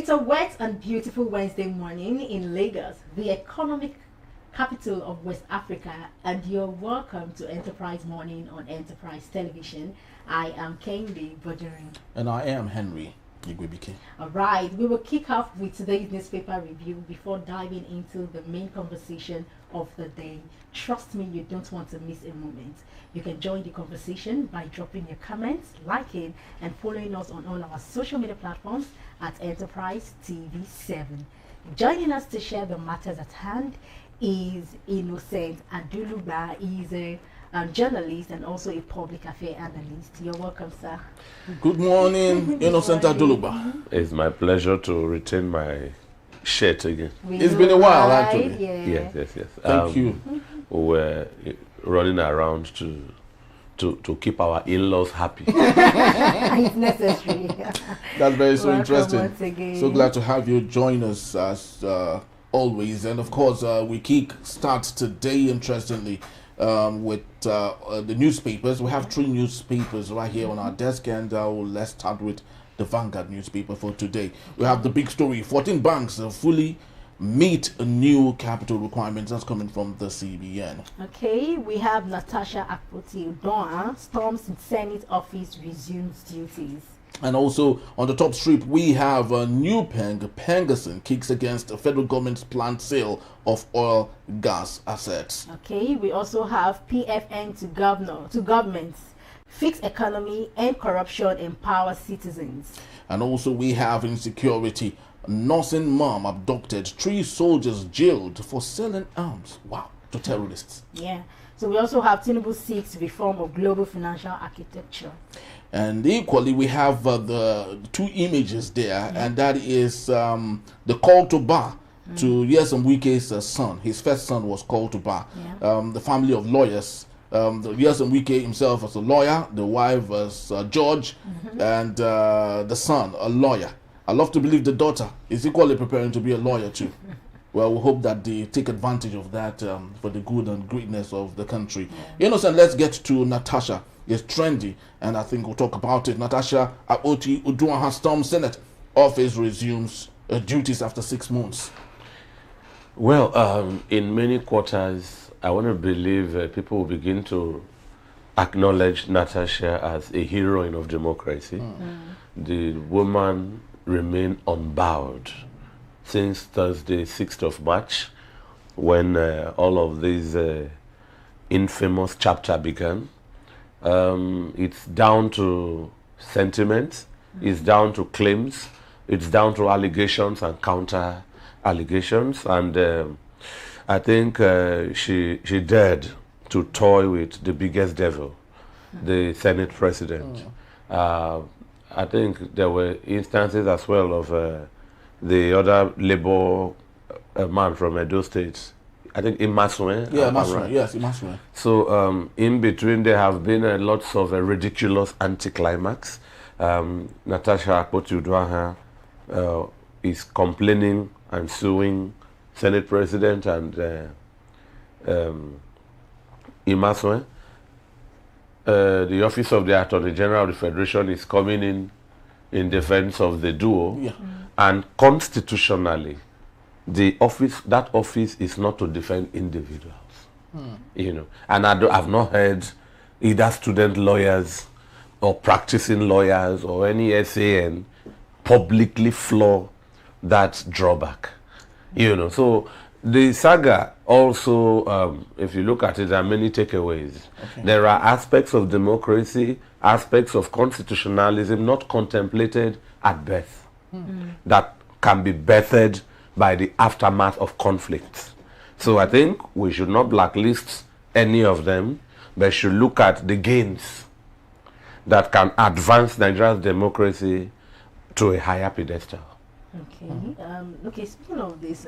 It's a wet and beautiful Wednesday morning in Lagos, the economic capital of West Africa, and you're welcome to Enterprise Morning on Enterprise Television. I am Kendi Bodering. And I am Henry Igwebike. All right, we will kick off with today's newspaper review before diving into the main conversation of the day. Trust me, you don't want to miss a moment. You can join the conversation by dropping your comments, liking, and following us on all our social media platforms at Enterprise TV 7. Joining us to share the matters at hand is Innocent Aduluba. He's a journalist and also a public affairs analyst. You're welcome, sir. Good morning, Innocent Aduluba. It's my pleasure to retain my shirt again. It's been a while, actually. Yeah. Yes. Thank you. We were running around to keep our in-laws happy. It's necessary. That's very so Welcome interesting. once again. So glad to have you join us as always. And of course, we kick start today, interestingly, with the newspapers. We have 3 newspapers right here on our desk, and let's start with the Vanguard newspaper for today. We have the big story: 14 banks fully meet new capital requirements. That's coming from the CBN. Okay, we have Natasha Akpoti-Udoha storms Senate office, resumes duties. And also on the top strip, we have a new Pengerson kicks against the federal government's planned sale of oil gas assets. Okay, we also have PFN to governments, fix economy, end corruption, empower citizens. And also we have insecurity. Nursing mom abducted, 3 soldiers jailed for selling arms. Wow, to terrorists. Yeah. So we also have Tinubu seeks reform of global financial architecture. And equally, we have the 2 images there, and that is the call to bar to Nyesom Wike's son. His first son was called to bar. Yeah. The family of lawyers. Nyesom Wike himself as a lawyer, the wife as a judge, and the son a lawyer. I love to believe the daughter is equally preparing to be a lawyer too. Well, we hope that they take advantage of that for the good and greatness of the country. Yeah. Innocent, let's get to Natasha. It's trendy, and I think we'll talk about it. Natasha Akpoti-Udoha storms Senate office, resumes duties after 6 months. Well, in many quarters, I want to believe people will begin to acknowledge Natasha as a heroine of democracy. The woman remained unbowed since Thursday, 6th of March, when all of these infamous chapter began. It's down to sentiments, it's down to claims, it's down to allegations and counter allegations, and I think she dared to toy with the biggest devil, the Senate President. I think there were instances as well of the other Labour man from Edo State, I think Imasuen. Yeah, Imasuen, yes, Imasuen. So in between there have been lots of ridiculous anticlimax. Natasha Akpoti-Udoha is complaining and suing Senate President and Imasuen. The Office of the Attorney General of the Federation is coming in defense of the duo. Yeah. And constitutionally, that office is not to defend individuals. You know, and I've not heard either student lawyers or practicing lawyers or any SAN publicly floor that drawback. You know, so the saga also, if you look at it, there are many takeaways. Okay. There are aspects of democracy, aspects of constitutionalism not contemplated at birth that can be bettered by the aftermath of conflicts. So I think we should not blacklist any of them, but should look at the gains that can advance Nigeria's democracy to a higher pedestal. Okay. Okay. Speaking of this,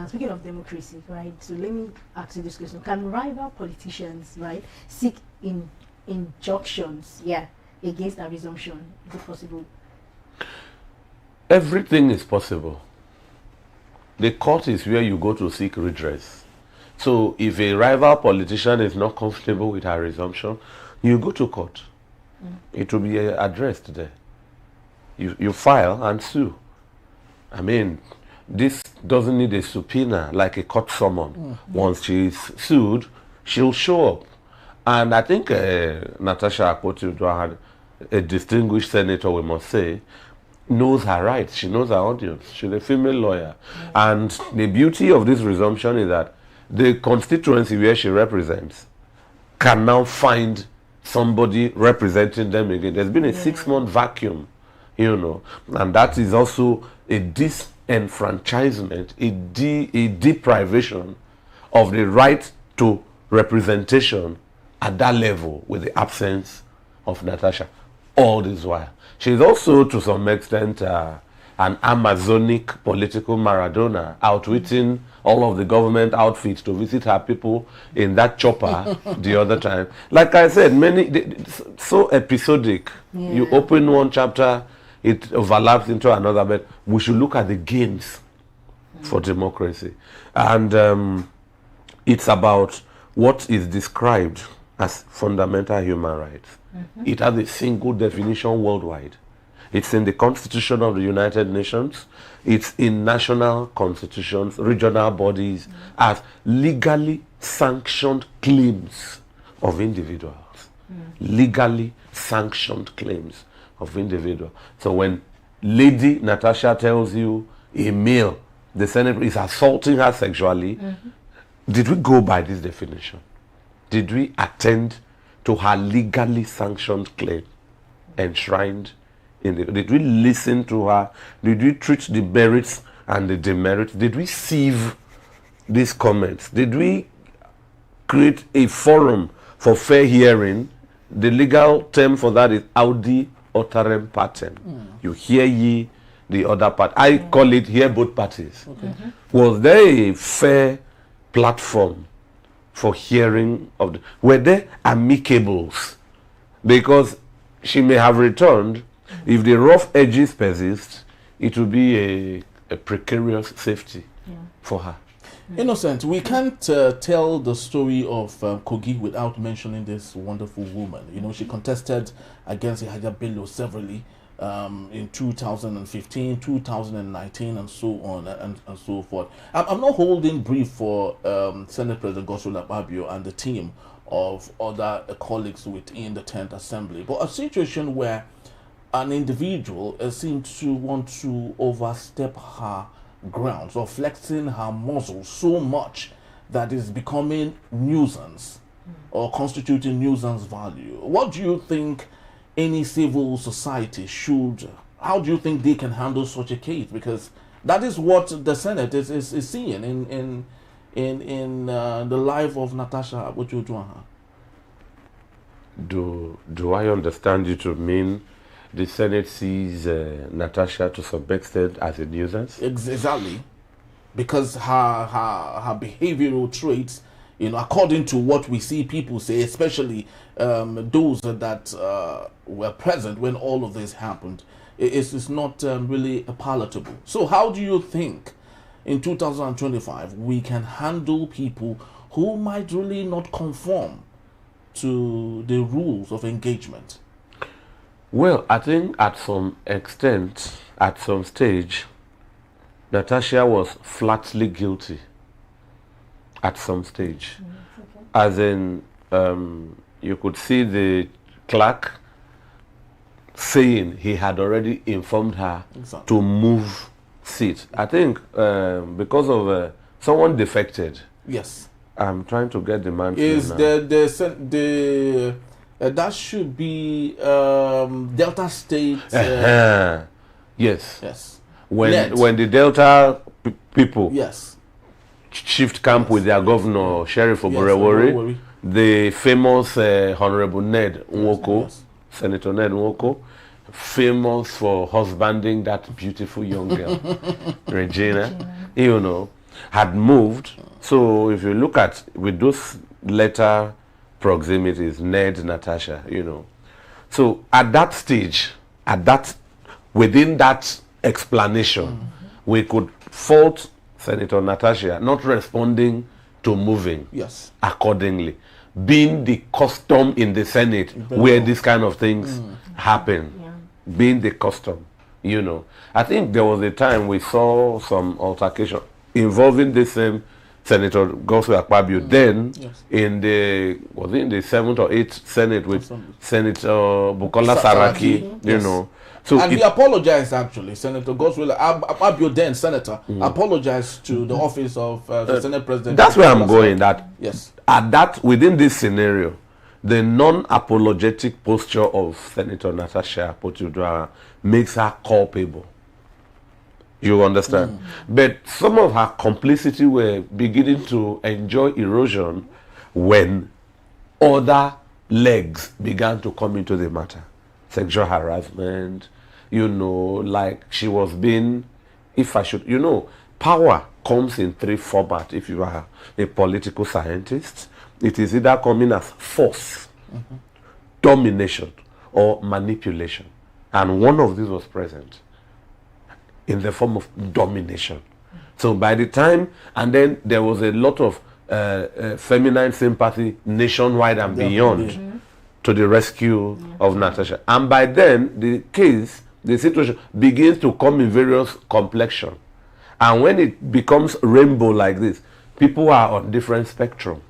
speaking of democracy, right? So let me ask you this question: can rival politicians, right, seek injunctions, against a resumption? Is it possible? Everything is possible. The court is where you go to seek redress. So if a rival politician is not comfortable with her resumption, you go to court. It will be addressed there. You file and sue. I mean, this doesn't need a subpoena like a court summon. Once she's sued, she'll show up. And I think Natasha Akpoti-Uduaghan, had a distinguished senator, we must say, knows her rights. She knows her audience. She's a female lawyer. And the beauty of this resumption is that the constituency where she represents can now find somebody representing them again. There's been a 6-month vacuum, you know, and that is also a disenfranchisement, a deprivation of the right to representation at that level with the absence of Natasha all this while. She's also, to some extent, an Amazonic political Maradona, outwitting all of the government outfits to visit her people in that chopper the other time. Like I said, so episodic. Yeah. You open one chapter, it overlaps into another, but we should look at the gains for democracy. And it's about what is described as fundamental human rights. It has a single definition worldwide. It's in the Constitution of the United Nations. It's in national constitutions, regional bodies, as legally sanctioned claims of individuals. Legally sanctioned claims of individuals. So when Lady Natasha tells you a male, the Senate is assaulting her sexually, did we go by this definition? Did we attend to her legally sanctioned claim enshrined in the... Did we listen to her? Did we treat the merits and the demerits? Did we sieve these comments? Did we create a forum for fair hearing? The legal term for that is audi autorem partem. You hear ye the other part. I call it hear both parties. Was there a fair platform for hearing of the... Were there amicables? Because she may have returned. If the rough edges persist, it will be a precarious safety for her. Innocent, we can't tell the story of Kogi without mentioning this wonderful woman. You know, she contested against Yahya Bello severally in 2015, 2019, and so on and so forth. I'm not holding brief for Senate President Godswill Akpabio and the team of other colleagues within the 10th Assembly, but a situation where an individual seems to want to overstep her grounds or flexing her muscle so much that is becoming nuisance or constituting nuisance value. What do you think any civil society should, how do you think they can handle such a case? Because that is what the Senate is seeing in the life of Natasha Akpoti-Uduaghan. Do I understand you to mean the Senate sees Natasha to some extent as a nuisance? Exactly, because her behavioral traits, you know, according to what we see people say, especially those that were present when all of this happened, it's not really palatable. So how do you think in 2025 we can handle people who might really not conform to the rules of engagement? Well, I think at some extent, at some stage, Natasha was flatly guilty at some stage. As in, you could see the clerk saying he had already informed her to move seat. I think because of someone defected. Yes. I'm trying to get the man. Is the that should be Delta State. Yes. Yes. When the Delta people shift camp with their governor, Sheriff Oborewori, the famous Honorable Ned Nwoko, Senator Ned Nwoko, famous for husbanding that beautiful young girl, Regina, you know, had moved. So if you look at with those letter proximities, Ned, Natasha, you know. So at that stage, within that explanation, we could fault Senator Natasha not responding to moving accordingly, being the custom in the Senate where these kind of things happen, being the custom You know, I think there was a time we saw some altercation involving the same Senator Godswill Akpabio. Then, in the 7th or 8th Senate with Senator Bukola Saraki, you know. So and he apologized, actually. Senator Godswill Akpabio, then Senator, apologized to the office of the Senate President. That's where I'm going. That yes, at that within this scenario, the non-apologetic posture of Senator Natasha Akpoti-Uduaghan makes her culpable. You understand? But some of her complicity were beginning to enjoy erosion when other legs began to come into the matter. Sexual harassment, you know, like she was being, if I should, you know, power comes in 3 formats. If you are a political scientist, it is either coming as force, domination, or manipulation. And one of these was present in the form of domination. So by the time, and then there was a lot of feminine sympathy nationwide and beyond to the rescue of Natasha. And by then, the situation begins to come in various complexion. And when it becomes rainbow like this, people are on different spectrum.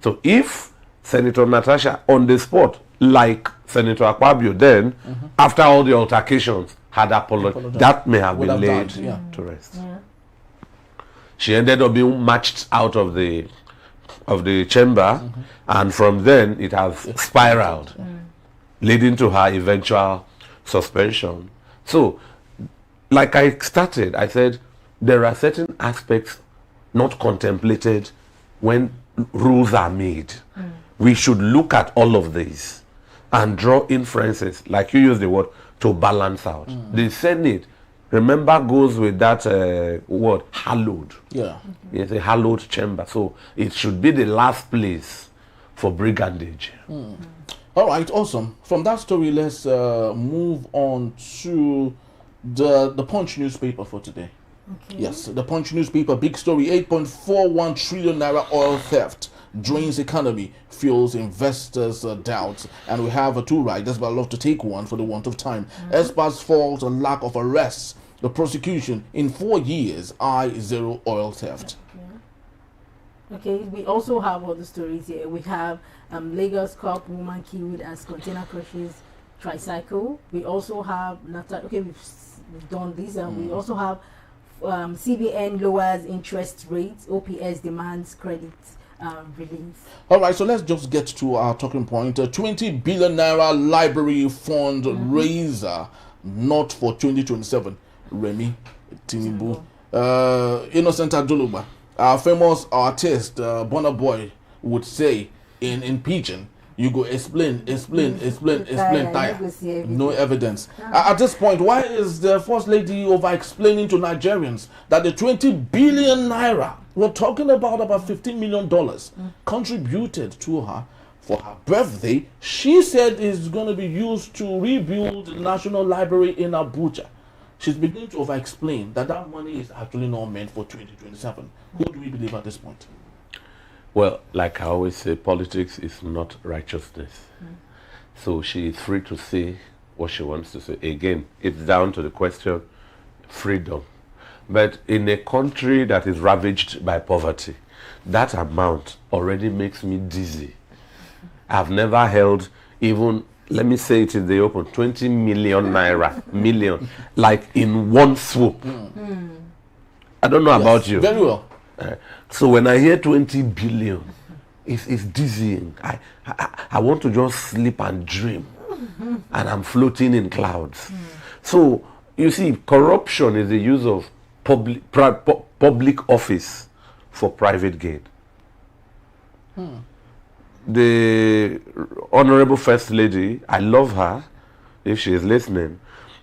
So if Senator Natasha on the spot, like Senator Akpabio then, after all the altercations, had apologized, that may have been laid to rest. She ended up being marched out of the chamber, and from then it has spiraled, leading to her eventual suspension. So, like I started, I said there are certain aspects not contemplated when rules are made. We should look at all of these and draw inferences, like you use the word, to balance out. The Senate, remember, goes with that word, hallowed. Yeah. It's a hallowed chamber. So it should be the last place for brigandage. All right, awesome. From that story, let's move on to the Punch newspaper for today. Okay. Yes, the Punch newspaper, big story, 8.41 trillion naira oil theft drains economy, fuels investors' doubts. And we have 2 riders, but I'd love to take one for the want of time. Experts fault on lack of arrests. The prosecution in 4 years, zero oil theft. Okay, we also have other stories here. We have Lagos cop woman killed as container crushes tricycle. We also have, okay, we've done this. We also have CBN lowers interest rates, OPS demands credit release. All right, so let's just get to our talking point. 20 billion naira library fund raiser, not for 2027. Remy Tinubu, Innocent Adoluba, our famous artist, Burna Boy, would say in pidgin, you go explain, tire. No evidence. At this point, why is the First Lady over-explaining to Nigerians that the 20 billion naira, we're talking about $15 million, contributed to her for her birthday, she said is going to be used to rebuild the National Library in Abuja? She's beginning to over-explain that money is actually not meant for 2027. Who do we believe at this point? Well, like I always say, politics is not righteousness. So she is free to say what she wants to say. Again, it's down to the question, freedom. But in a country that is ravaged by poverty, that amount already makes me dizzy. I've never held even, let me say it in the open, 20 million naira, like in one swoop. I don't know about you. Very well. So when I hear 20 billion, it's dizzying. I want to just sleep and dream, and I'm floating in clouds. So you see, corruption is the use of public office for private gain. The Honorable First Lady, I love her, if she is listening.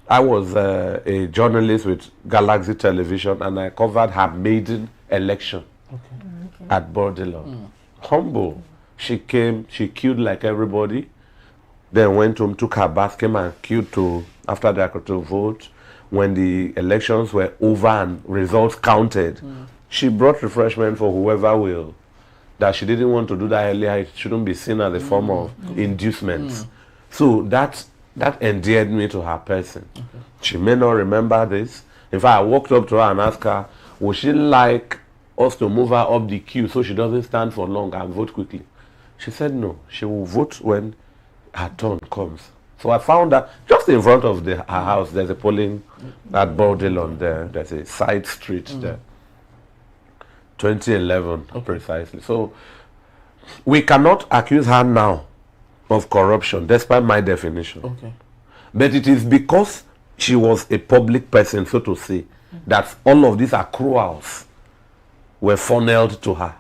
I was a journalist with Galaxy Television, and I covered her maiden election at Bordello. Humble. She came, she queued like everybody, then went home, took her bath, came and queued to, after the actual vote. When the elections were over and results counted, she brought refreshment for whoever will. That she didn't want to do that earlier, it shouldn't be seen as a form of inducement. So that That endeared me to her person. She may not remember this. In fact, I walked up to her and asked her, would she like us to move her up the queue so she doesn't stand for long and vote quickly? She said no. She will vote when her turn comes. So I found that just in front of her house, there's a polling at Bordelon there. There's a side street there. 2011, precisely. So we cannot accuse her now of corruption, despite my definition. But it is because she was a public person, so to say, that all of these accruals were funneled to her.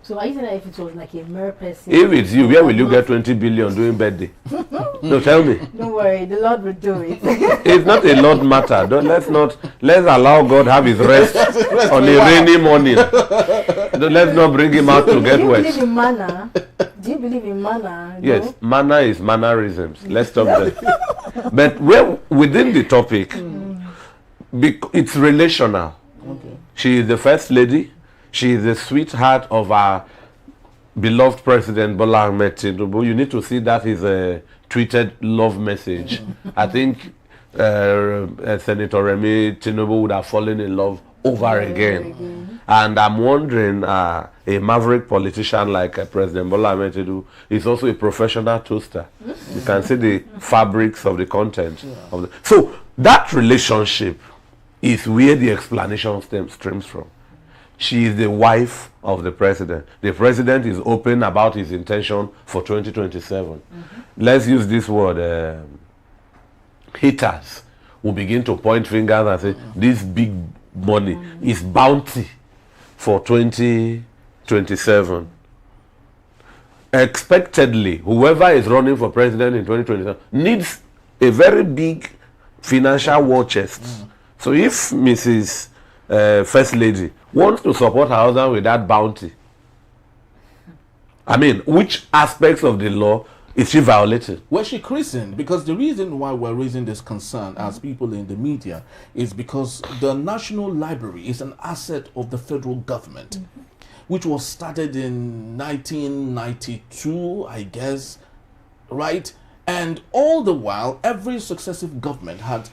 So are you saying that if it was like a mere person? If it's you, where will you get 20 billion doing birthday? No, tell me. Don't worry, the Lord will do it. It's not a Lord matter. Let's allow God have his rest on a rainy morning. Let's not bring him out to get wet. Do you believe in manna? Do you believe in manna? Yes, no? manna is mannerisms. Let's stop there. But within the topic, it's relational. She is the first lady. She is the sweetheart of our beloved President Bola Tinubu. You need to see that is a tweeted love message. I think Senator Remi Tinubu would have fallen in love over again. And I'm wondering, a maverick politician like President Bola Tinubu is also a professional toaster. You can see the fabrics of the content. So that relationship is where the explanation streams from. She is the wife of the president. The president is open about his intention for 2027. Let's use this word. Haters will begin to point fingers and say, this big money is bounty for 2027. Expectedly, whoever is running for president in 2027 needs a very big financial war chest. So if Mrs. First Lady wants to support her husband with that bounty, I mean, which aspects of the law is she violating? Well, she christened, because the reason why we're raising this concern as people in the media is because the National Library is an asset of the federal government, which was started in 1992, I guess, right? And all the while, every successive government had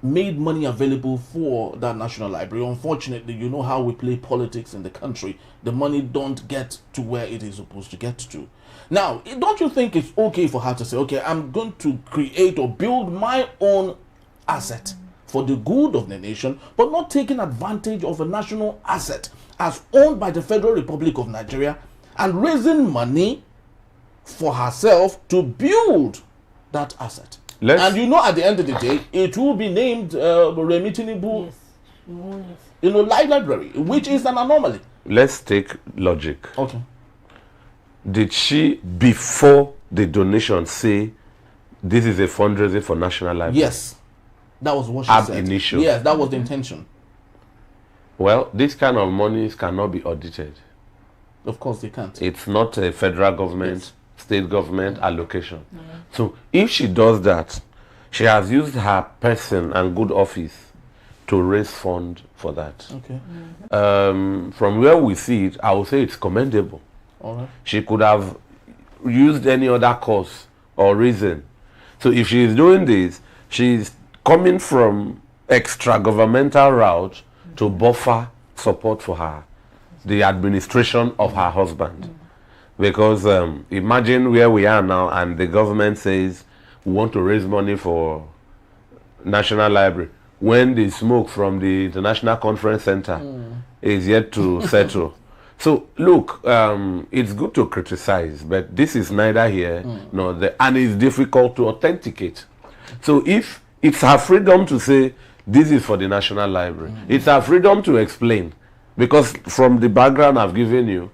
made money available for that National Library. Unfortunately, you know how we play politics in the country. The money don't get to where it is supposed to get to. Now, don't you think it's okay for her to say, okay, I'm going to create or build my own asset for the good of the nation, but not taking advantage of a national asset as owned by the Federal Republic of Nigeria and raising money for herself to build that asset? And you know, at the end of the day, it will be named Remi Tinubu, library, which is an anomaly. Let's take logic. Okay. Did she, before the donation, say this is a fundraiser for National Library? Yes, that was what she said. Ab initio. Yes, that was the intention. Well, this kind of monies cannot be audited. Of course, they can't. It's not a federal government, state government allocation. So if she does that, she has used her person and good office to raise fund for that. Okay. From where we see it, I would say it's commendable. All right. She could have used any other cause or reason. So if she is doing this, she's coming from extra-governmental route to buffer support for her, the administration of her husband. Because imagine where we are now and the government says we want to raise money for National Library when the smoke from the International Conference Center is yet to settle. So look, it's good to criticize, but this is neither here nor there, and it's difficult to authenticate. So if it's her freedom to say this is for the National Library, it's her freedom to explain, because from the background I've given you,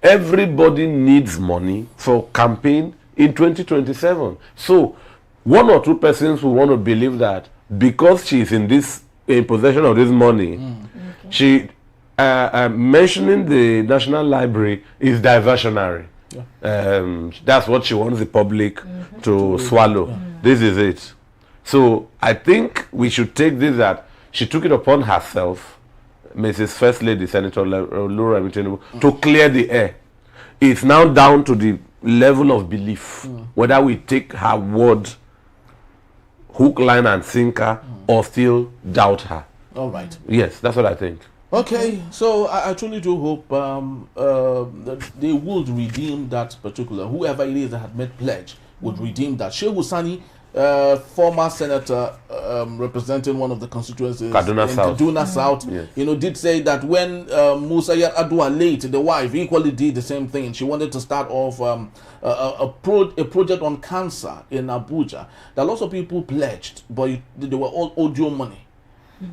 everybody needs money for campaign in 2027. So one or two persons will want to believe that because she is in possession of this money, she mentioning the National Library is diversionary. That's what she wants the public to swallow. This is it. So I think we should take this that she took it upon herself, Mrs. First Lady, Senator Remi Tinubu, to clear the air. It's now down to the level of belief, whether we take her word hook, line, and sinker, or still doubt her. All right. Yes, that's what I think. Okay, so I truly do hope that they would redeem that particular, whoever it is that had made pledge would redeem that. Sheikh Husani, former senator representing one of the constituencies Kaduna in South. Kaduna South, Yes. you know, did say that when Musa Yar'Adua late, the wife, equally did the same thing. She wanted to start off a project on cancer in Abuja. That lots of people pledged, but they were all audio money.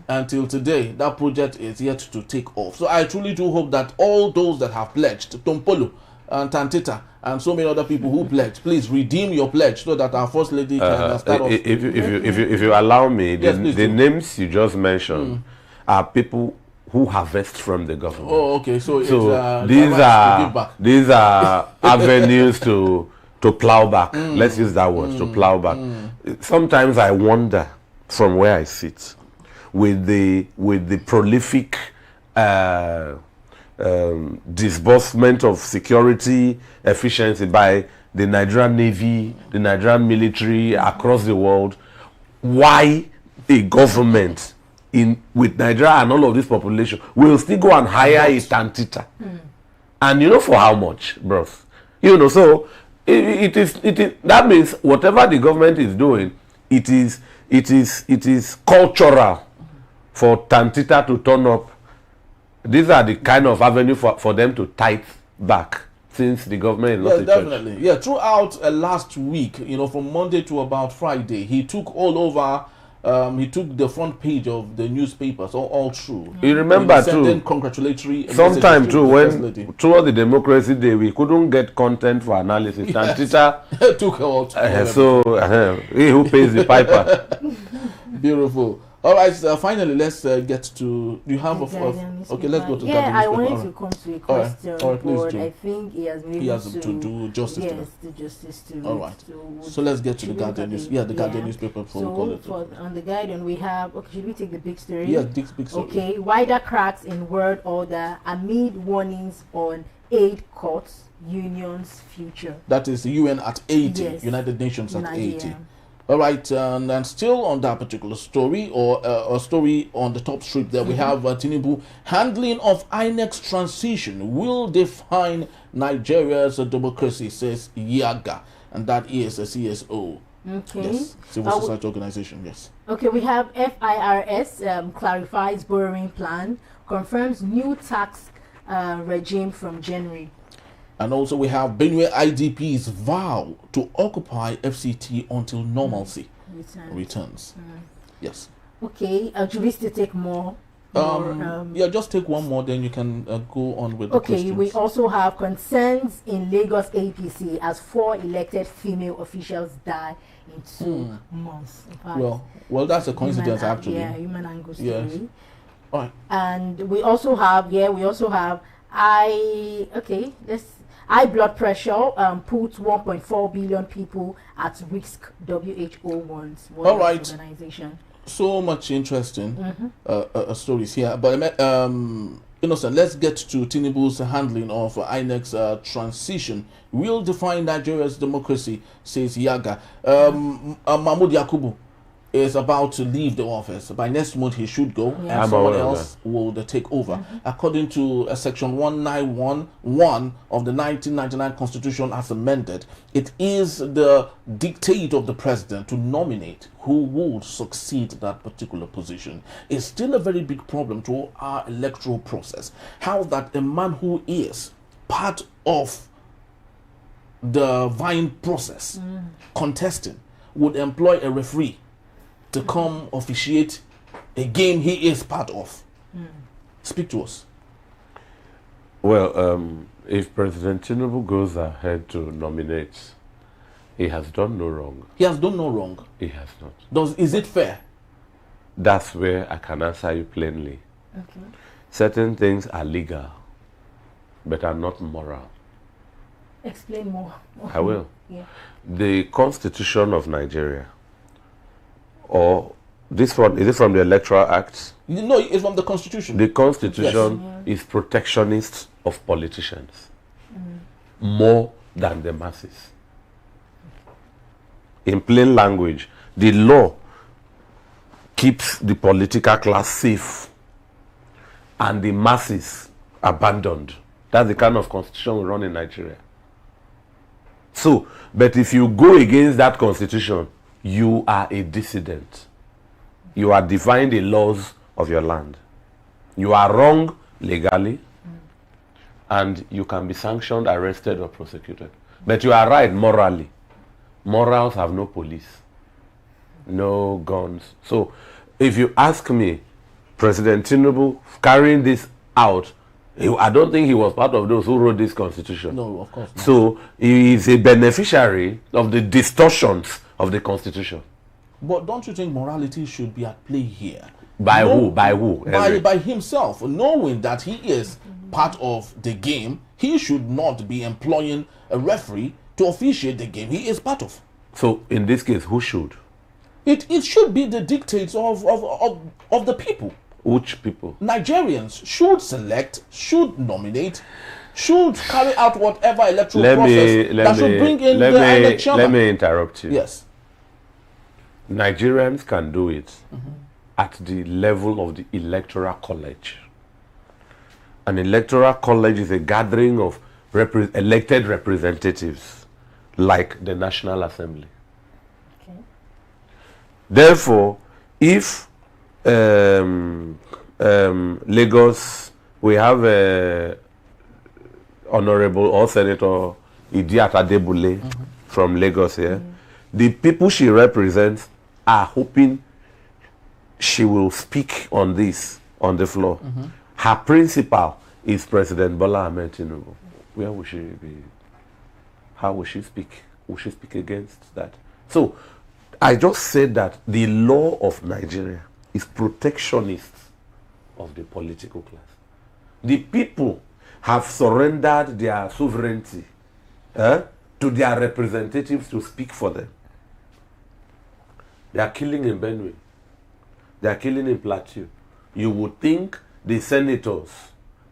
Until today, that project is yet to take off. So I truly do hope that all those that have pledged, Tompolo and Tantita and so many other people who pledged, please redeem your pledge so that our First Lady can start off. If you allow me, Yes, the names you just mentioned are people who harvest from the government. Oh, okay. So it's, these are avenues to plow back. Let's use that word, to plow back. Sometimes I wonder from where I sit, with the prolific disbursement of security efficiency by the Nigerian Navy, the Nigerian military across the world, why a government with Nigeria and all of this population will still go and hire a Tantita? And you know for how much, bros? You know, so it is that means whatever the government is doing, it is cultural for Tantita to turn up. These are the kind of avenue for them to tithe back, since the government is not a definitely. church. Yeah, throughout last week, you know, from Monday to about Friday, he took all over. He took the front page of the newspapers all through. You remember too, congratulatory sometime too, when toward the Democracy Day we couldn't get content for analysis. Tantita took all. He who pays the piper. Beautiful. All right. Finally, let's get to. Do you have okay? Let's go to. Yeah, I wanted to come to a question, all right, please but do. I think he has maybe He has to do justice. Yes, to justice to. All right. So let's get to the Guardian news. Yeah, the Guardian newspaper before we call it. So on the Guardian we have. Okay, should we take the big story? Yeah, big story. Okay, wider cracks in world order amid warnings on aid cuts, unions' future. That is the UN at 80, Yes. United Nations at Nigeria. 80. All right, and still on that particular story, or a story on the top strip there, we have Tinubu, handling of INEC's transition will define Nigeria's democracy, says Yaga, and that is a CSO. Okay. Yes, civil society organization, yes. Okay, we have FIRS clarifies borrowing plan, confirms new tax regime from January. And also we have Benue IDP's vow to occupy FCT until normalcy returns. Yes. Okay, should we still take more? Yeah, just take one more, then you can go on with the questions. We also have concerns in Lagos APC as 4 elected female officials die in 2 months. In fact, well, that's a coincidence, actually. Yeah, human angle story. Yes. All right. And we also have high blood pressure puts 1.4 billion people at risk. WHO warns. All right. Organization. So much interesting stories here, but Innocent, let's get to Tinubu's handling of INEC's transition. Will define Nigeria's democracy, says Yaga. Mahmoud Yakubu is about to leave the office. By next month he should go, and someone else will take over. According to section 1911 of the 1999 Constitution as amended, it is the dictate of the president to nominate who would succeed that particular position. It's still a very big problem to our electoral process. How that a man who is part of the vying process, contesting, would employ a referee to come officiate a game he is part of. Speak to us. Well, if President Tinubu goes ahead to nominate, he has done no wrong. He has done no wrong. He has not. Is it fair? That's where I can answer you plainly. Okay. Certain things are legal, but are not moral. Explain more. I will. Yeah. The Constitution of Nigeria, or this one, is it from the Electoral Act? No, it's from the Constitution. The Constitution is protectionist of politicians more than the masses. In plain language, the law keeps the political class safe and the masses abandoned. That's the kind of constitution we run in Nigeria. So, but if you go against that constitution, you are a dissident. You are defying the laws of your land. You are wrong legally, and you can be sanctioned, arrested, or prosecuted. But you are right morally. Morals have no police, no guns. So, if you ask me, President Tinubu carrying this out, I don't think he was part of those who wrote this constitution. No, of course not. So he is a beneficiary of the distortions of the constitution. But don't you think morality should be at play here? By who? By who? By himself, knowing that he is part of the game. He should not be employing a referee to officiate the game he is part of. So in this case, who should? It should be the dictates of the people. Which people? Nigerians should select, should nominate, should carry out whatever electoral process that should bring in the election. Let me interrupt you. Yes. Nigerians can do it at the level of the electoral college. An electoral college is a gathering of elected representatives like the National Assembly. Okay. Therefore, if Lagos, we have Honorable or Senator Idiat Adebule from Lagos here. The people she represents are hoping she will speak on this on the floor. Her principal is President Bola Tinubu. Where will she be? How will she speak? Will she speak against that? So, I just said that the law of Nigeria is protectionist of the political class. The people have surrendered their sovereignty to their representatives to speak for them. They are killing in Benue. They are killing in Plateau. You would think the senators,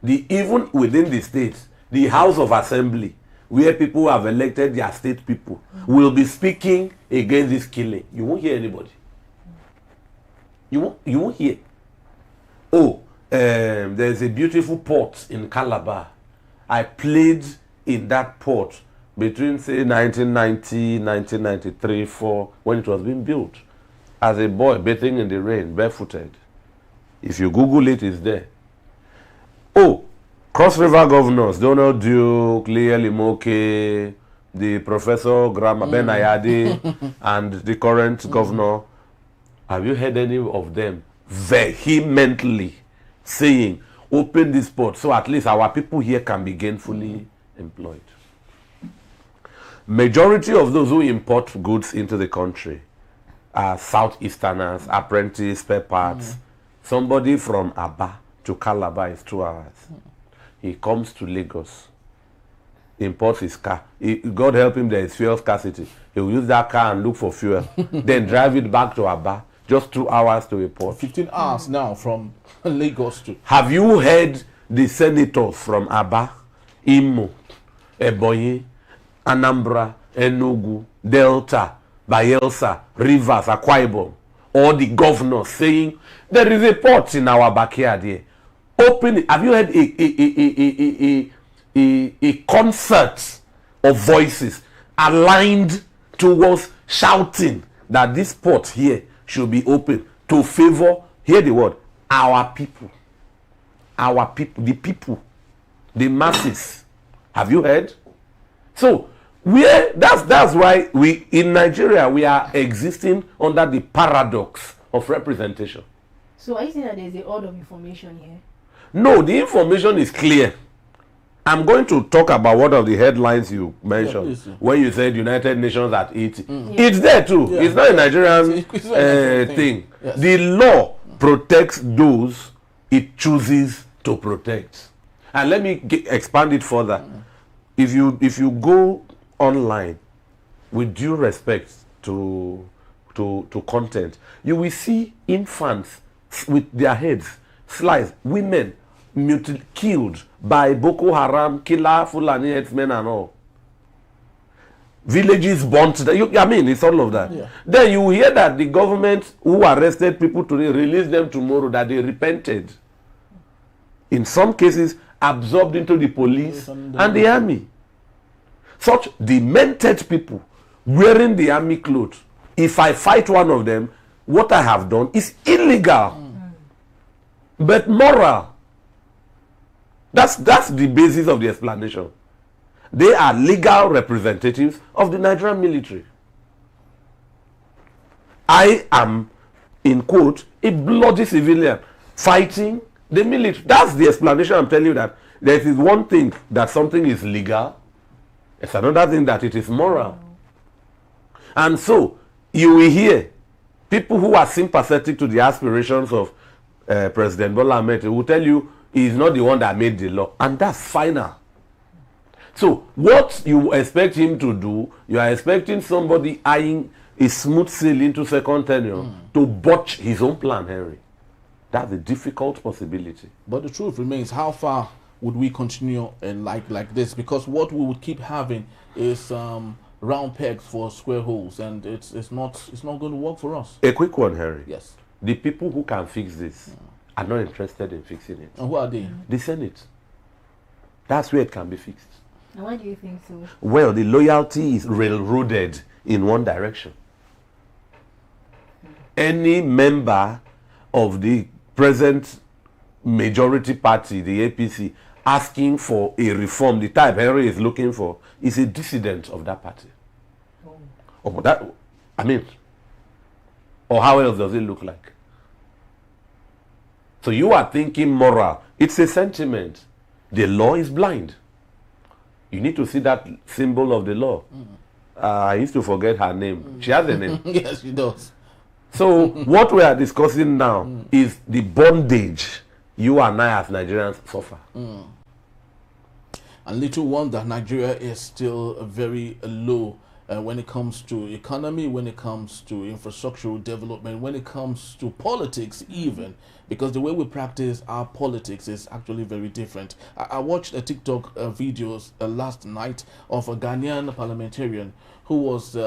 even within the states, the House of Assembly, where people have elected their state people, will be speaking against this killing. You won't hear anybody. You won't hear. Oh, there's a beautiful port in Calabar. I played in that port between, say, 1990, 1993, 4, when it was being built. As a boy, bathing in the rain, barefooted. If you Google it, it's there. Oh, Cross River governors, Donald Duke, Leah Limoke, the Professor Grandma Ben Ayade, and the current governor. Have you heard any of them vehemently saying, open this port so at least our people here can be gainfully employed? Majority of those who import goods into the country are Southeasterners, apprentice, spare parts. Somebody from Aba to Calabar is 2 hours. He comes to Lagos, imports his car. God help him, there is fuel scarcity. He will use that car and look for fuel, then drive it back to Aba, just 2 hours to a port. 15 hours now from Lagos to... Have you heard the senators from Aba, Imo, Ebonyi, Anambra, Enugu, Delta, Bayelsa, Rivers, Akwa Ibom, or the governors saying, there is a port in our backyard here. Open it. Have you heard a concert of voices aligned towards shouting that this port here should be open to favor, hear the word, our people, the people, the masses? Have you heard? So that's why we in Nigeria we are existing under the paradox of representation. So are you saying that there's a lot of information here? No, the information is clear. I'm going to talk about one of the headlines you mentioned when you said United Nations at 80. It's there too. Yeah. It's not a Nigerian thing. Yes. The law protects those it chooses to protect. And let me expand it further. If you go online, with due respect to content, you will see infants with their heads sliced, women killed by Boko Haram, killer, Fulani headsmen and all. villages burnt. I mean, it's all of that. Yeah. Then you hear that the government who arrested people today release them tomorrow, that they repented. In some cases, absorbed into the police and the army. Such demented people wearing the army clothes. If I fight one of them, what I have done is illegal, but moral. That's the basis of the explanation. They are legal representatives of the Nigerian military. I am, in quote, a bloody civilian fighting the military. That's the explanation. I'm telling you that there is one thing that something is legal. It's another thing that it is moral. And so, you will hear people who are sympathetic to the aspirations of President Bola Tinubu will tell you he's not the one that made the law. And that's final. So, what you expect him to do, you are expecting somebody eyeing a smooth sailing to second tenure to botch his own plan, Henry. That's a difficult possibility. But the truth remains, how far would we continue in like this? Because what we would keep having is round pegs for square holes, and it's not going to work for us. A quick one, Harry. Yes. The people who can fix this are not interested in fixing it. And who are they? The Senate. That's where it can be fixed. And why do you think so? Well, the loyalty is railroaded in one direction. Any member of the present majority party, the APC, asking for a reform, the type Henry is looking for, is a dissident of that party. Oh, that, I mean, or how else does it look like? So you are thinking moral. It's a sentiment. The law is blind. You need to see that symbol of the law. I used to forget her name. She has a name. Yes, she does. So what we are discussing now is the bondage you and I as Nigerians suffer. And little wonder Nigeria is still very low when it comes to economy, when it comes to infrastructural development, when it comes to politics even, because the way we practice our politics is actually very different. I watched a TikTok videos last night of a Ghanaian parliamentarian who was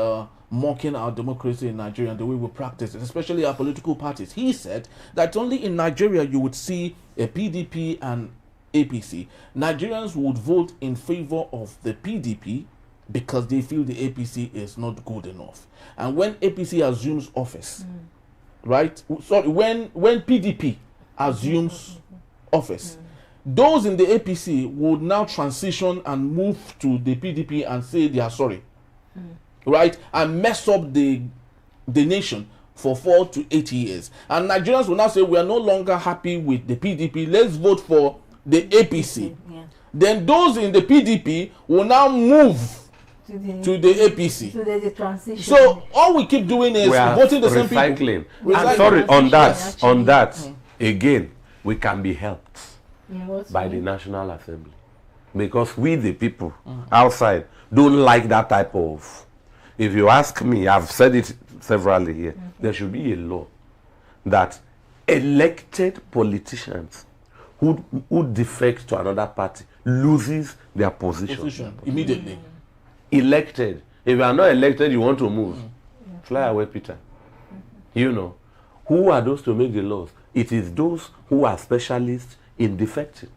mocking our democracy in Nigeria and the way we practice it, especially our political parties. He said that only in Nigeria you would see a PDP and APC. Nigerians would vote in favor of the PDP because they feel the APC is not good enough. And when APC assumes office, right? Sorry, when PDP assumes office, those in the APC would now transition and move to the PDP and say they are sorry, right? And mess up the nation for 4 to 8 years. And Nigerians will now say we are no longer happy with the PDP. Let's vote for the APC. Then those in the PDP will now move to the APC. So there's a transition. So all we keep doing is voting the same people. I'm sorry, on that, again, we can be helped by the National Assembly. Because we, the people outside, don't like that type of... If you ask me, I've said it severally here, there should be a law that elected politicians who defect to another party loses their position. Immediately. Elected. If you are not elected, you want to move. Fly away, Peter. You know. Who are those to make the laws? It is those who are specialists in defecting.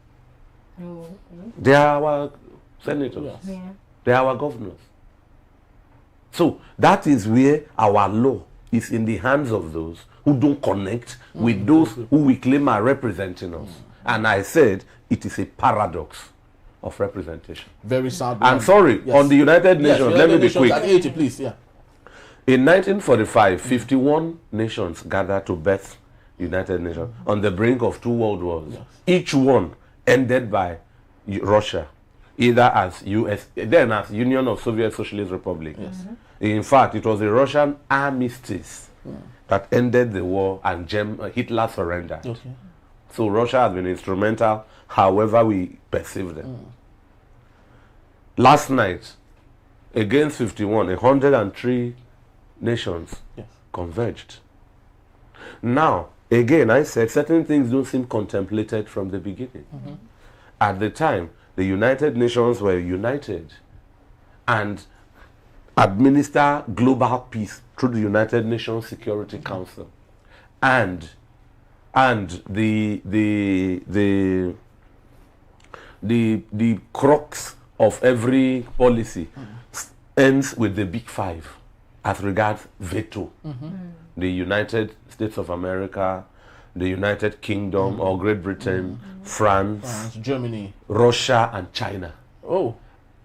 They are our senators. They are our governors. So that is where our law is in the hands of those who don't connect with those who we claim are representing us. And I said it is a paradox of representation. Very sad. I'm sorry, on the United Nations, let me be quick. At 80, please, yeah. In 1945, 51 nations gathered to birth United Nations on the brink of 2 world wars. Each one ended by Russia, either as US, then as Union of Soviet Socialist Republic. In fact, it was a Russian armistice that ended the war and Hitler surrendered. So Russia has been instrumental, however we perceive them. Last night, against 51, 103 nations converged. Now, again, I said certain things don't seem contemplated from the beginning. At the time, the United Nations were united. And administer global peace through the United Nations Security Council, and the crux of every policy ends with the big five as regards veto. The United States of America, the United Kingdom or Great Britain, France, Germany, Russia, and China. Oh,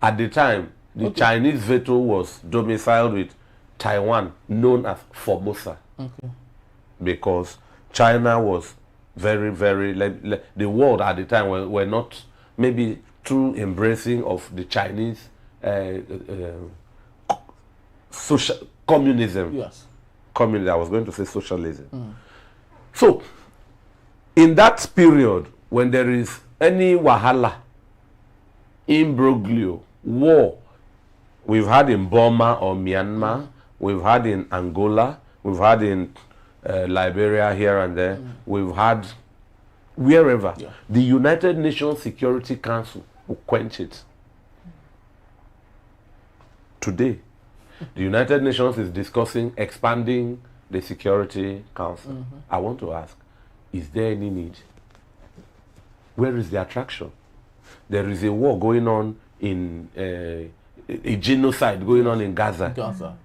At the time, the Chinese veto was domiciled with Taiwan, known as Formosa, because China was very, very, the world at the time were not maybe too embracing of the Chinese social communism. yes. Communism, I was going to say socialism. So, in that period, when there is any wahala, imbroglio, war, we've had in Burma or Myanmar, we've had in Angola, we've had in Liberia here and there, we've had wherever. Yeah. The United Nations Security Council will quench it. Today, the United Nations is discussing expanding the Security Council. I want to ask, is there any need? Where is the attraction? There is a war going on in a genocide going on in Gaza.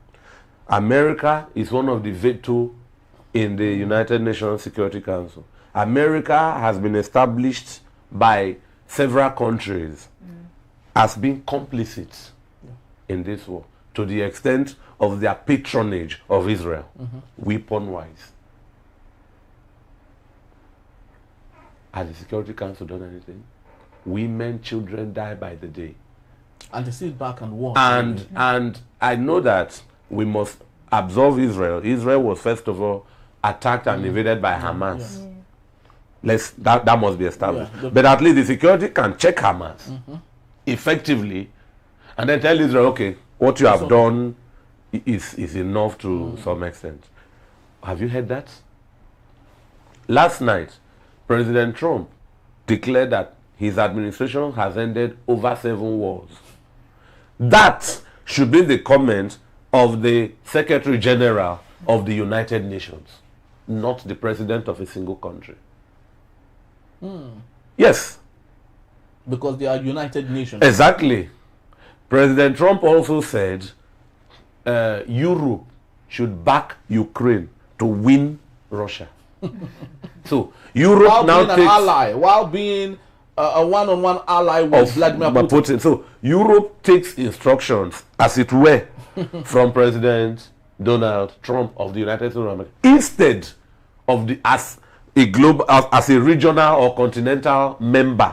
America is one of the veto in the United Nations Security Council. America has been established by several countries as being complicit in this war, to the extent of their patronage of Israel, weapon-wise. Has the Security Council done anything? Women, children die by the day. And they sit back and watch. And I know that we must absolve Israel. Israel was first of all attacked and invaded by Hamas. That must be established. But at least the security can check Hamas effectively, and then tell Israel, okay, what you have done is enough to some extent. Have you heard that? Last night, President Trump declared that his administration has ended over 7 wars. That should be the comment of the Secretary General of the United Nations, not the president of a single country. Yes. Because they are United Nations. Exactly. President Trump also said Europe should back Ukraine to win Russia. So Europe while now being takes an ally, while being a one-on-one ally with Vladimir Putin. So Europe takes instructions, as it were, from President Donald Trump of the United States of America, instead of as a regional or continental member